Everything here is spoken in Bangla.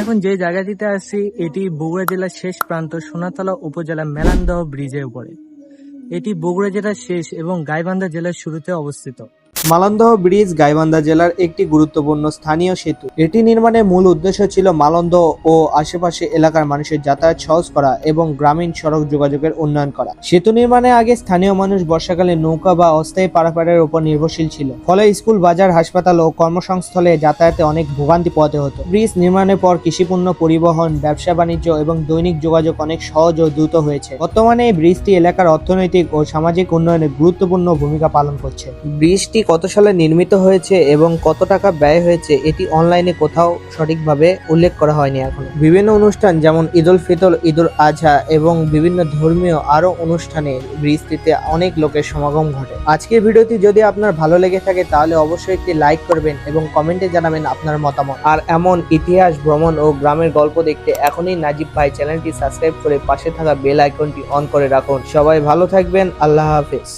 এখন যে জায়গাটিতে আছি এটি বগুড়া জেলার শেষ প্রান্ত সোনাতলা উপজেলার মেলান্দহ ব্রিজের উপরে। এটি বগুড়া জেলার শেষ এবং গাইবান্ধা জেলার শুরুতে অবস্থিত। মালন্দহ ব্রিজ গাইবান্ধা জেলার একটি গুরুত্বপূর্ণ স্থানীয় সেতু। এটি নির্মাণের মূল উদ্দেশ্য ছিল মালন্দহ ও আশেপাশে এলাকার মানুষের যাতায়াত সহজ করা এবং গ্রামীণ সড়ক যোগাযোগের উন্নয়ন করা। সেতু নির্মাণের আগে স্থানীয় মানুষ বর্ষাকালে নৌকা বা অস্থায়ী পারাপারের উপর নির্ভরশীল ছিল, ফলে স্কুল, বাজার, হাসপাতাল ও কর্মসংস্থলে যাতায়াতে অনেক ভোগান্তি পোহাতে হতো। ব্রিজ নির্মাণের পর কৃষিপণ্য পরিবহন, ব্যবসা বাণিজ্য এবং দৈনিক যোগাযোগ অনেক সহজ ও দ্রুত হয়েছে। বর্তমানে এই ব্রিজটি এলাকার অর্থনৈতিক ও সামাজিক উন্নয়নে গুরুত্বপূর্ণ ভূমিকা পালন করছে। ব্রিজটি কত সালে নির্মিত হয়েছে এবং কত টাকা ব্যয় হয়েছে এটি অনলাইনে কোথাও সঠিকভাবে উল্লেখ করা হয়নি এখনো। বিভিন্ন অনুষ্ঠান যেমন ঈদ উল ফিতর, ঈদ উল আজহা এবং বিভিন্ন ধর্মীয় আরো অনুষ্ঠানে ব্রিজটিতে অনেক লোকের সমাগম ঘটে। আজকের ভিডিওটি যদি আপনার ভালো লেগে থাকে তাহলে অবশ্যই একটি লাইক করবেন এবং কমেন্টে জানাবেন আপনার মতামত। আর এমন ইতিহাস, ভ্রমণ ও গ্রামের গল্প দেখতে এখনই নাজিব ভাই চ্যানেলটি সাবস্ক্রাইব করে পাশে থাকা বেল আইকনটি অন করে রাখুন। সবাই ভালো থাকবেন। আল্লাহ হাফেজ।